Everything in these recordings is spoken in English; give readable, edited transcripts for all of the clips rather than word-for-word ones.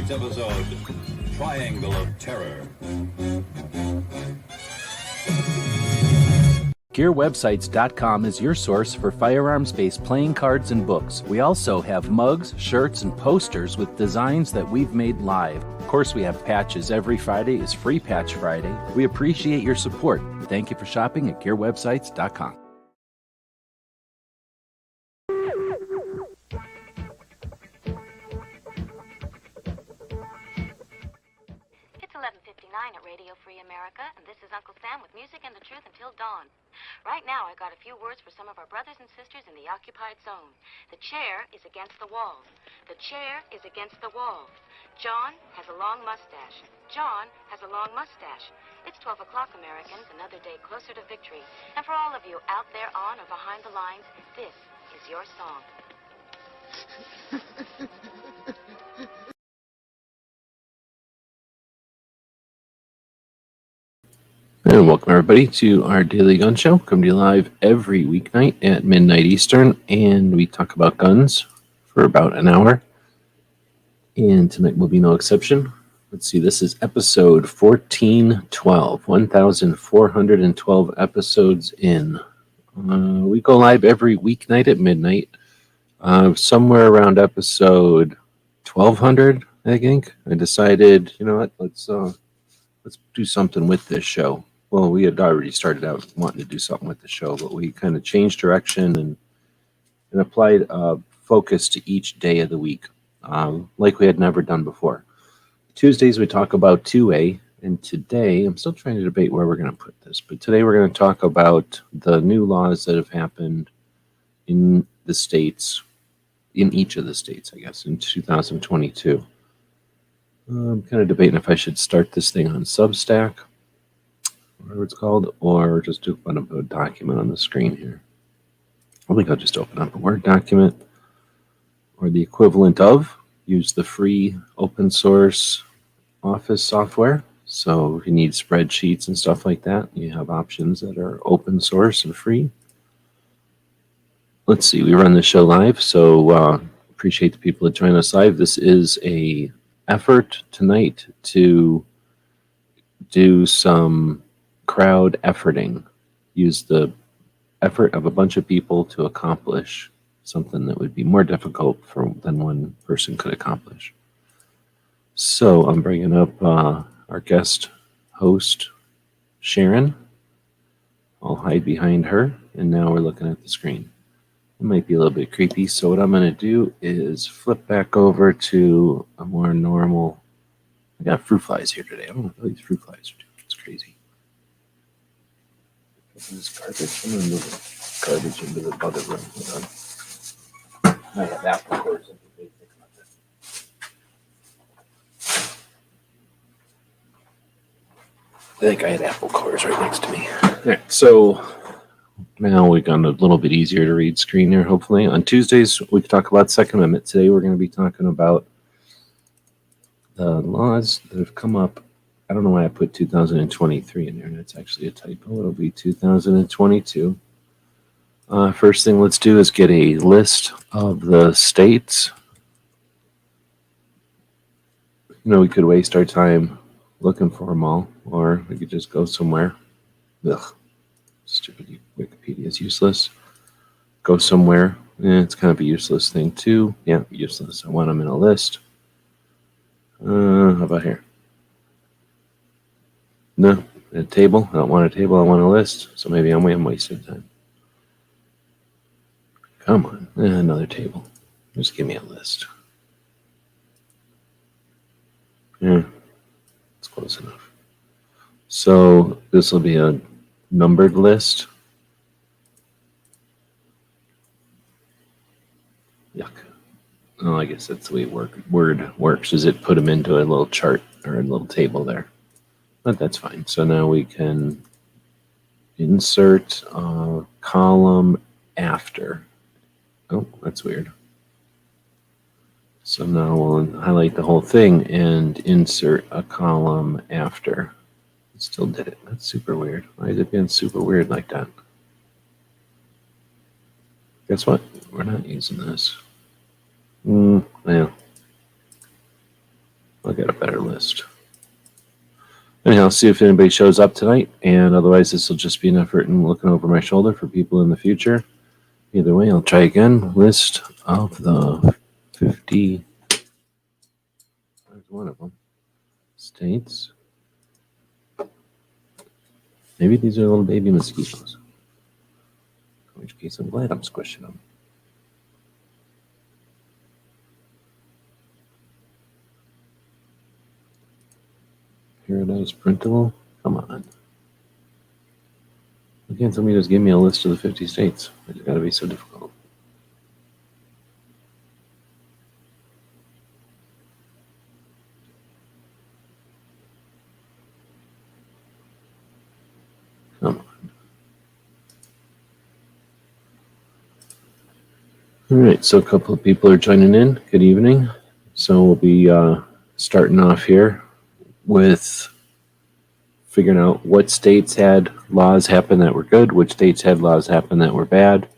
tonight's episode, Triangle of Terror. GearWebsites.com is your source for firearms-based playing cards and books. We also have mugs, shirts, and posters with designs that we've made live. Of course, we have patches. Every Friday is Free Patch Friday. We appreciate your support. Thank you for shopping at GearWebsites.com. It's 11:59 at Radio Free America, and this is Uncle Sam with music and the truth until dawn. Right now, I got a few words for some of our brothers and sisters in the occupied zone. The chair is against the wall. The chair is against the wall. John has a long mustache. John has a long mustache. It's 12 o'clock, Americans, another day closer to victory. And for all of you out there on or behind the lines, this is your song. And welcome everybody to our daily gun show. Come to you live every weeknight at midnight Eastern, and we talk about guns for about an hour. And tonight will be no exception. Let's see, this is episode 1412, 1,412 episodes in. We go live every weeknight at midnight, somewhere around episode 1200, I think. I decided, you know what, let's do something with this show. Well, we had already started out wanting to do something with the show, but we kind of changed direction and applied focus to each day of the week, like we had never done before. Tuesdays we talk about 2A, and today I'm still trying to debate where we're going to put this, but today we're going to talk about the new laws that have happened in the states, in each of the states, I guess, in 2022. I'm kind of debating if I should start this thing on Substack, whatever it's called, or just open up a document on the screen here. I think I'll just open up a Word document or the equivalent of. Use the free open source Office software. So if you need spreadsheets and stuff like that, you have options that are open source and free. Let's see, we run the show live, so appreciate the people that join us live. This is a effort tonight to do some crowd efforting, use the effort of a bunch of people to accomplish something that would be more difficult than one person could accomplish. So I'm bringing up our guest host, Sharon. I'll hide behind her, and now we're looking at the screen. It might be a little bit creepy, so what I'm going to do is flip back over to a more normal. I got fruit flies here today. I don't know what these fruit flies are doing. It's crazy. This is garbage. I'm going to move the garbage into the other room. Hold on. I have apple cores in the basic. I think I had apple cores right next to me. All right, so now we've gotten a little bit easier to read screen here, hopefully. On Tuesdays, we can talk about Second Amendment. Today, we're going to be talking about the laws that have come up. I don't know why I put 2023 in there. That's actually a typo. It'll be 2022. First thing let's do is get a list of the states. You know, we could waste our time looking for them all, or we could just go somewhere. Ugh. Stupid Wikipedia is useless. Go somewhere. It's kind of a useless thing too. Yeah, useless. I want them in a list. How about here? No, a table. I don't want a table. I want a list. So maybe I'm wasting time. Come on, another table. Just give me a list. Yeah, it's close enough. So this will be a numbered list. Yuck. Oh, I guess that's the way Word works, is it put them into a little chart or a little table there. But that's fine. So now we can insert a column after. Oh, that's weird. So now we'll highlight the whole thing and insert a column after. It still did it. That's super weird. Why is it being super weird like that? Guess what? We're not using this. Yeah. I'll get a better list. Anyhow, see if anybody shows up tonight, and otherwise this will just be an effort in looking over my shoulder for people in the future. Either way, I'll try again. List of the 50. There's one of them. States. Maybe these are little baby mosquitoes. In which case, I'm glad I'm squishing them. Paradise printable? Come on. Why can't somebody just give me a list of the 50 states? It's got to be so difficult. Come on. All right, so a couple of people are joining in. Good evening. So we'll be starting off here with figuring out what states had laws happen that were good, which states had laws happen that were bad.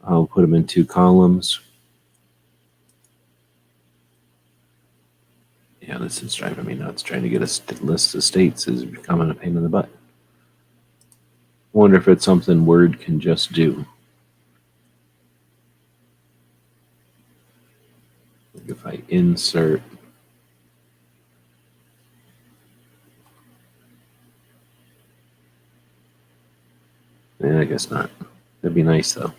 I'll put them in 2 columns. Yeah, this is driving me nuts. Trying to get a list of states is becoming a pain in the butt. I wonder if it's something Word can just do. Like if I insert I guess not. That'd be nice though.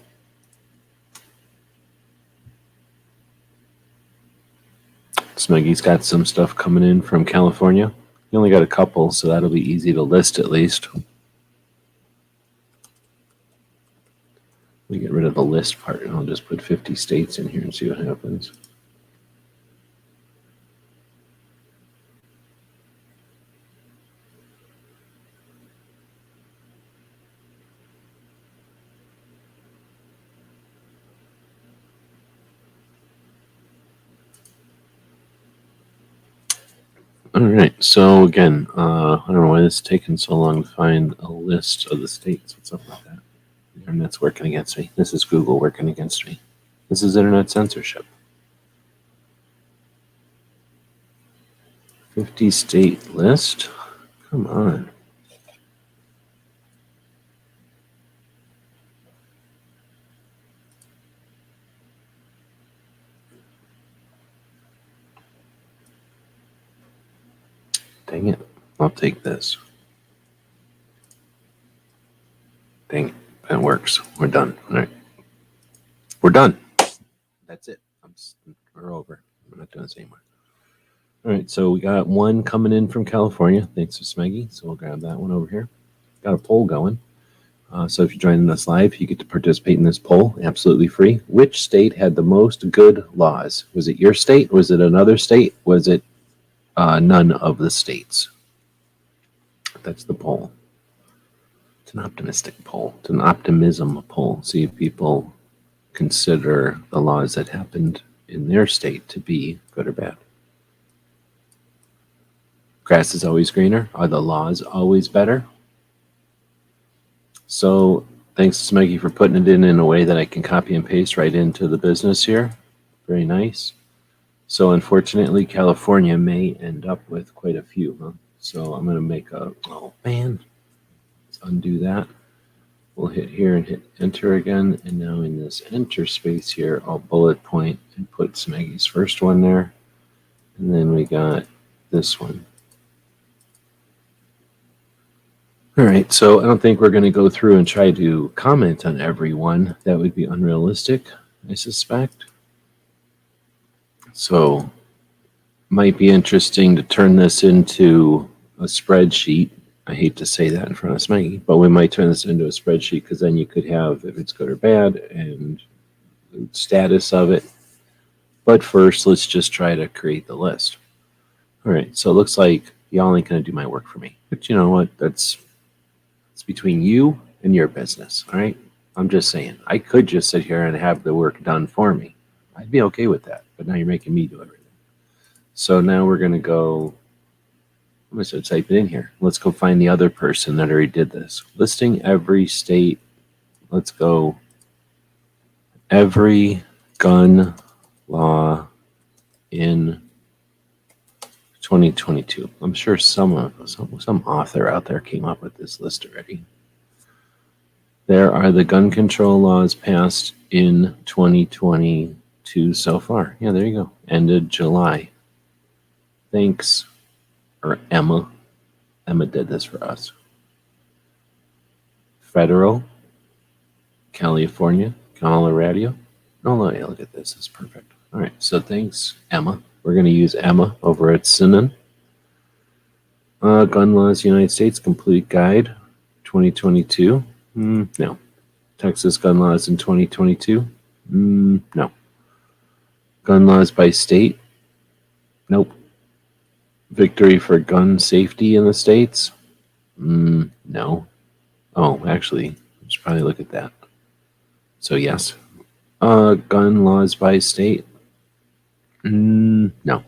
Smeggy's got some stuff coming in from California. He only got a couple, so that'll be easy to list at least. We get rid of the list part, and I'll just put 50 states in here and see what happens. All right, so again, I don't know why this is taking so long to find a list of the states. What's up with that? The internet's working against me. This is Google working against me. This is internet censorship. 50 state list? Come on. Dang it. I'll take this. Dang it. That works. We're done. All right. We're done. That's it. We're over. We're not doing this anymore. All right. So we got one coming in from California. Thanks to Smeggy. So we'll grab that one over here. Got a poll going. So if you're joining us live, you get to participate in this poll. Absolutely free. Which state had the most good laws? Was it your state? Was it another state? Was it none of the states? That's the poll. It's an optimistic poll. It's an optimism poll. See if people consider the laws that happened in their state to be good or bad. Grass is always greener. Are the laws always better? So thanks, Smeggy, for putting it in a way that I can copy and paste right into the business here. Very nice. So unfortunately, California may end up with quite a few, huh? So I'm going to make oh man, let's undo that. We'll hit here and hit enter again. And now in this enter space here, I'll bullet point and put Smeggy's first one there. And then we got this one. All right, so I don't think we're going to go through and try to comment on every one. That would be unrealistic, I suspect. So might be interesting to turn this into a spreadsheet. I hate to say that in front of Smeggy, but we might turn this into a spreadsheet because then you could have if it's good or bad and the status of it. But first, let's just try to create the list. All right, so it looks like y'all ain't going to do my work for me. But you know what? It's between you and your business, all right? I'm just saying. I could just sit here and have the work done for me. I'd be okay with that, but now you're making me do everything. So now we're going to go, I'm going to type it in here. Let's go find the other person that already did this. Listing every state. Let's go every gun law in 2022. I'm sure some author out there came up with this list already. There are the gun control laws passed in 2022 so far. Yeah, there you go. Ended July. Thanks, or Emma. Emma did this for us. Federal, California, Colorado. Oh, look at this. It's perfect. All right, so thanks, Emma. We're going to use Emma over at Sinan. Gun Laws United States Complete Guide 2022. No. Texas Gun Laws in 2022. No. Gun Laws by State. Nope. Victory for Gun Safety in the States. No. Oh, actually, I should probably look at that. So yes. Gun Laws by State. No.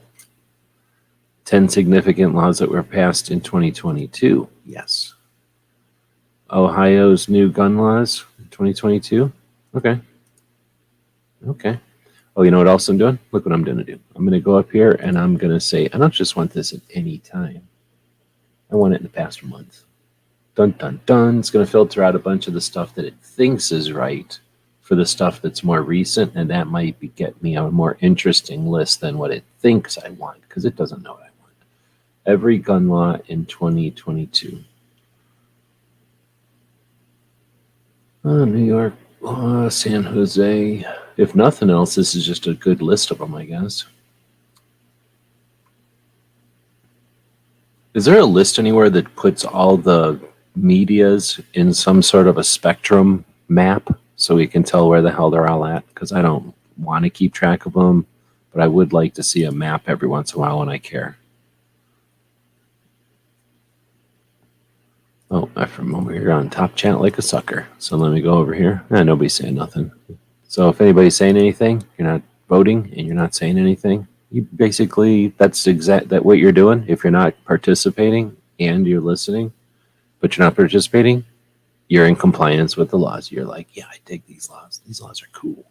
10 significant laws that were passed in 2022. Yes. Ohio's new gun laws, 2022. Okay. Oh, you know what else I'm doing? Look what I'm going to do. I'm going to go up here and I'm going to say, I don't just want this at any time. I want it in the past month. Dun, dun, dun. It's going to filter out a bunch of the stuff that it thinks is right for the stuff that's more recent, and that might get me a more interesting list than what it thinks I want, because it doesn't know what I want. Every gun law in 2022. New York law, San Jose. If nothing else, this is just a good list of them, I guess. Is there a list anywhere that puts all the medias in some sort of a spectrum map so we can tell where the hell they're all at? Because I don't want to keep track of them, but I would like to see a map every once in a while when I care. Oh, I'm over here on top chat like a sucker. So let me go over here. Nobody's saying nothing. So if anybody's saying anything, you're not voting and you're not saying anything, you basically, that's what you're doing. If you're not participating and you're listening, but you're not participating, you're in compliance with the laws. You're like, yeah, I dig these laws. These laws are cool.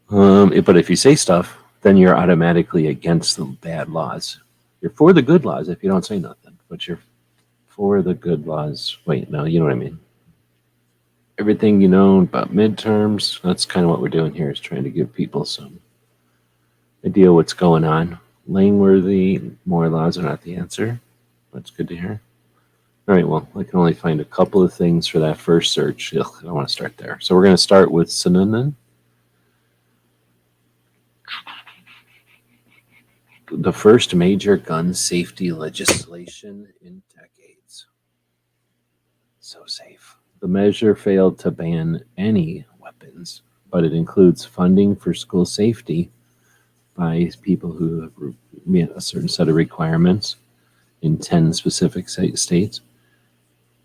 But if you say stuff, then you're automatically against the bad laws. You're for the good laws if you don't say nothing, but you're for the good laws. Wait, no, you know what I mean. Everything you know about midterms, that's kind of what we're doing here, is trying to give people some idea what's going on. Lane-worthy, more laws are not the answer. That's good to hear. All right, well, I can only find a couple of things for that first search. Ugh, I don't want to start there. So we're going to start with synonym. The first major gun safety legislation in decades. So safe. The measure failed to ban any weapons, but it includes funding for school safety by people who have met a certain set of requirements in 10 specific states,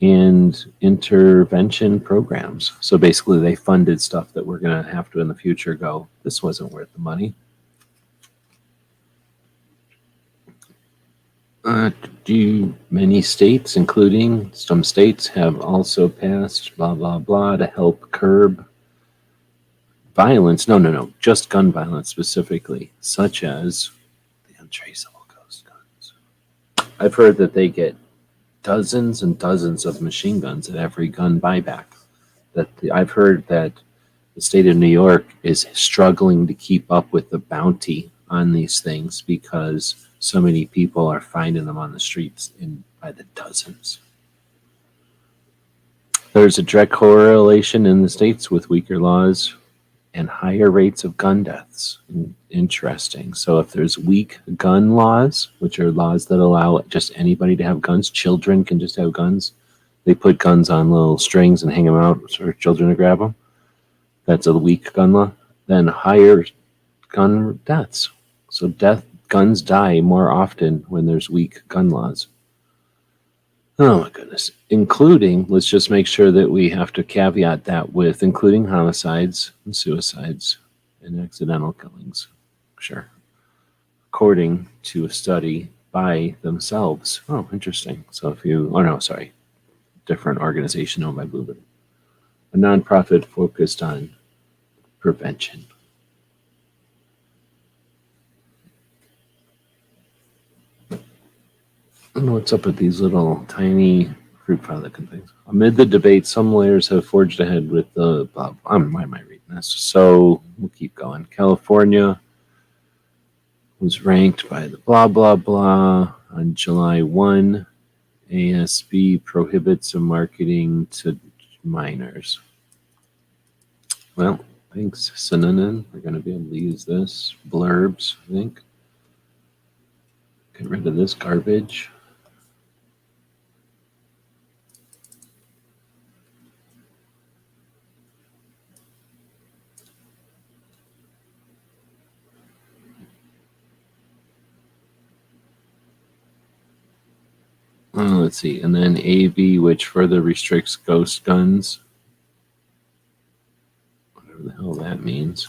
and intervention programs. So basically they funded stuff that we're going to have to in the future go, this wasn't worth the money. Many states, including some states, have also passed blah, blah, blah to help curb violence. No, just gun violence specifically, such as the untraceable ghost guns. I've heard that they get dozens and dozens of machine guns at every gun buyback. I've heard that the state of New York is struggling to keep up with the bounty on these things because so many people are finding them on the streets by the dozens. There's a direct correlation in the states with weaker laws and higher rates of gun deaths. Interesting. So if there's weak gun laws, which are laws that allow just anybody to have guns, children can just have guns. They put guns on little strings and hang them out for children to grab them. That's a weak gun law. Then higher gun deaths. So guns die more often when there's weak gun laws. Oh my goodness. Including, let's just make sure that we have to caveat that with including homicides and suicides and accidental killings. Sure. According to a study by themselves. Oh, interesting. So different organization owned by Ballot. A nonprofit focused on prevention. I don't know what's up with these little tiny fruit fly looking things. Amid the debate, some lawyers have forged ahead with the blah. Why am I reading this? So we'll keep going. California was ranked by the blah blah blah on July 1. ASB prohibits marketing to minors. Well, thanks, Synonym. We're going to be able to use this. Blurbs, I think. Get rid of this garbage. Let's see. And then AB, which further restricts ghost guns. Whatever the hell that means.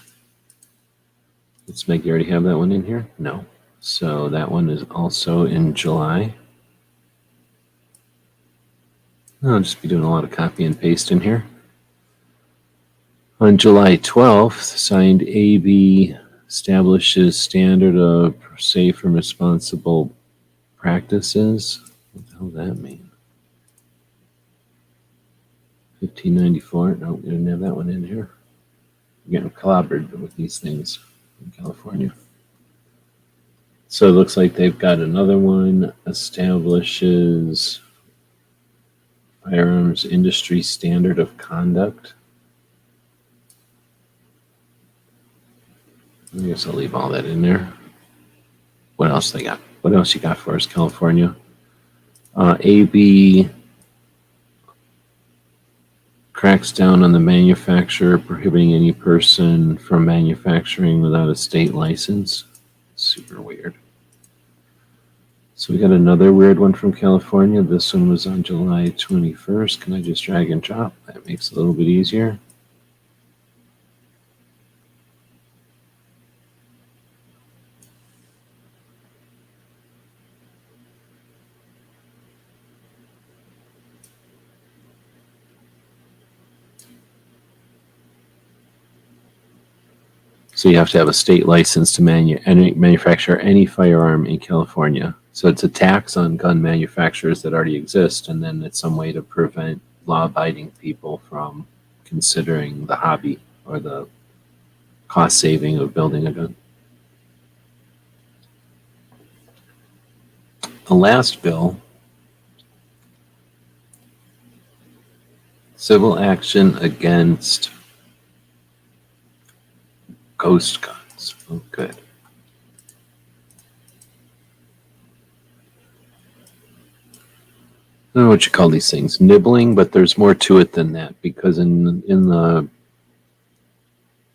Let's make you already have that one in here? No. So that one is also in July. I'll just be doing a lot of copy and paste in here. On July 12th, signed AB establishes standard of safe and responsible practices. What the hell does that mean? 1594. No, we didn't have that one in here. We're getting clobbered with these things in California. So it looks like they've got another one. Establishes firearms industry standard of conduct. I guess I'll leave all that in there. What else they got? What else you got for us, California? AB cracks down on the manufacturer, prohibiting any person from manufacturing without a state license. Super weird. So we got another weird one from California. This one was on July 21st. Can I just drag and drop? That makes it a little bit easier. So you have to have a state license to manufacture any firearm in California. So it's a tax on gun manufacturers that already exist, and then it's some way to prevent law-abiding people from considering the hobby or the cost saving of building a gun. The last bill, civil action against ghost guns. Oh, good. I don't know what you call these things, nibbling, but there's more to it than that, because in the,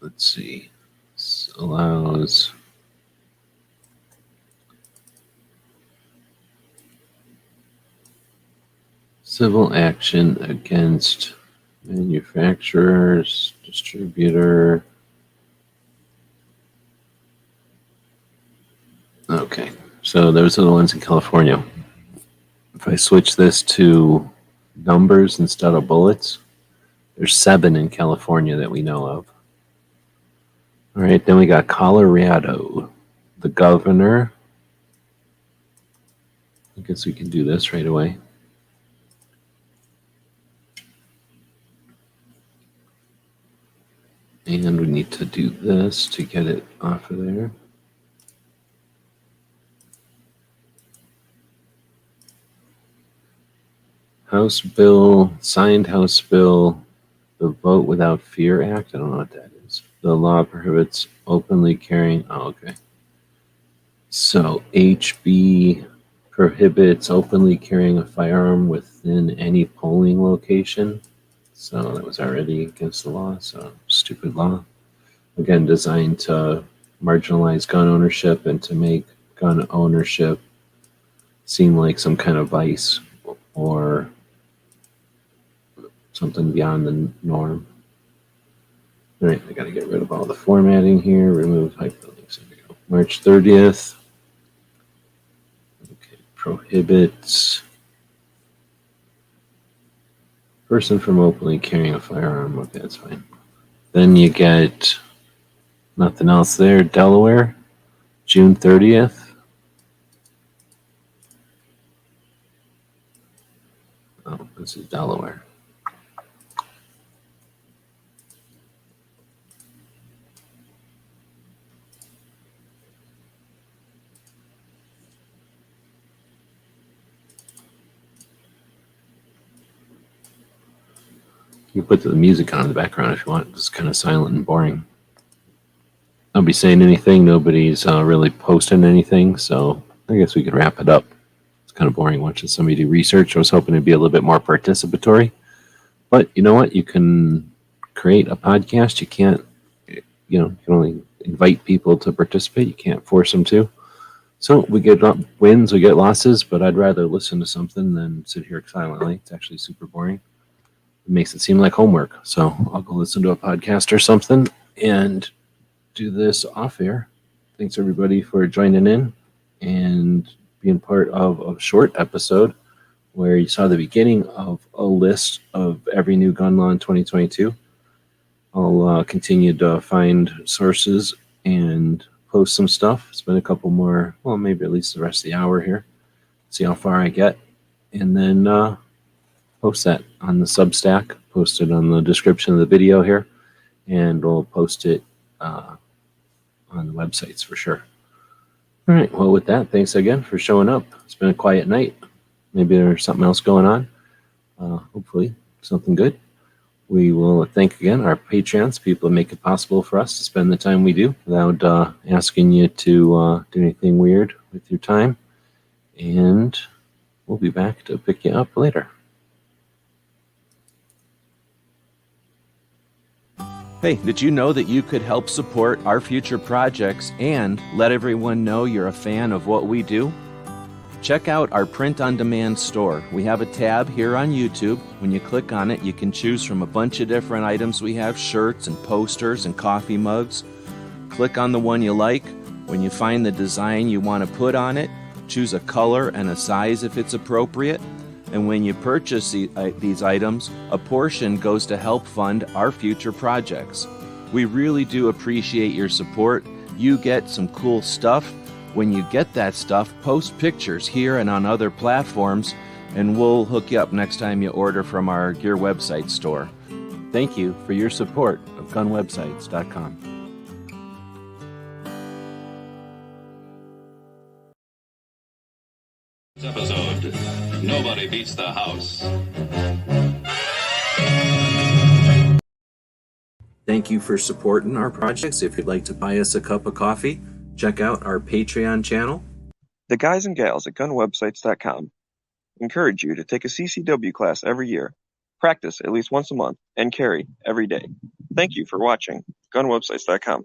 let's see, this allows civil action against manufacturers, distributor. Okay, so those are the ones in California. If I switch this to numbers instead of bullets, there's 7 in California that we know of. All right, then we got Colorado. The governor. I guess we can do this right away. And we need to do this to get it off of there. House Bill, signed House Bill, the Vote Without Fear Act. I don't know what that is. The law prohibits openly carrying. Oh, okay. So HB prohibits openly carrying a firearm within any polling location. So that was already against the law. So stupid law. Again, designed to marginalize gun ownership and to make gun ownership seem like some kind of vice or something beyond the norm. All right, I got to get rid of all the formatting here. Remove hyperlinks. There we go. March 30th. Okay, prohibits person from openly carrying a firearm. Okay, that's fine. Then you get nothing else there. Delaware, June 30th. This is Delaware. You can put the music on in the background if you want. It's kind of silent and boring. Nobody saying anything. Nobody's really posting anything. So I guess we could wrap it up. It's kind of boring watching somebody do research. I was hoping it'd be a little bit more participatory. But you know what? You can create a podcast. You can't, you can only invite people to participate. You can't force them to. So we get wins, we get losses, but I'd rather listen to something than sit here silently. It's actually super boring. It makes it seem like homework. So I'll go listen to a podcast or something and do this off air. Thanks everybody for joining in and being part of a short episode where you saw the beginning of a list of every new gun law in 2022. I'll continue to find sources and post some stuff. Spend a couple more, well, maybe at least the rest of the hour here. See how far I get. And then post that on the Substack. Post it on the description of the video here. And we'll post it on the websites for sure. All right. Well, with that, thanks again for showing up. It's been a quiet night. Maybe there's something else going on. Hopefully something good. We will thank again our Patreons, people who make it possible for us to spend the time we do without asking you to do anything weird with your time. And we'll be back to pick you up later. Hey, did you know that you could help support our future projects and let everyone know you're a fan of what we do? Check out our print-on-demand store. We have a tab here on YouTube. When you click on it, you can choose from a bunch of different items. We have shirts and posters and coffee mugs. Click on the one you like. When you find the design you want to put on it, choose a color and a size if it's appropriate. And when you purchase these items, a portion goes to help fund our future projects. We really do appreciate your support. You get some cool stuff. When you get that stuff, post pictures here and on other platforms, and we'll hook you up next time you order from our Gear website store. Thank you for your support of gunwebsites.com. Episode, Nobody Beats the House. Thank you for supporting our projects. If you'd like to buy us a cup of coffee, check out our Patreon channel. The guys and gals at gunwebsites.com encourage you to take a CCW class every year, practice at least once a month, and carry every day. Thank you for watching gunwebsites.com.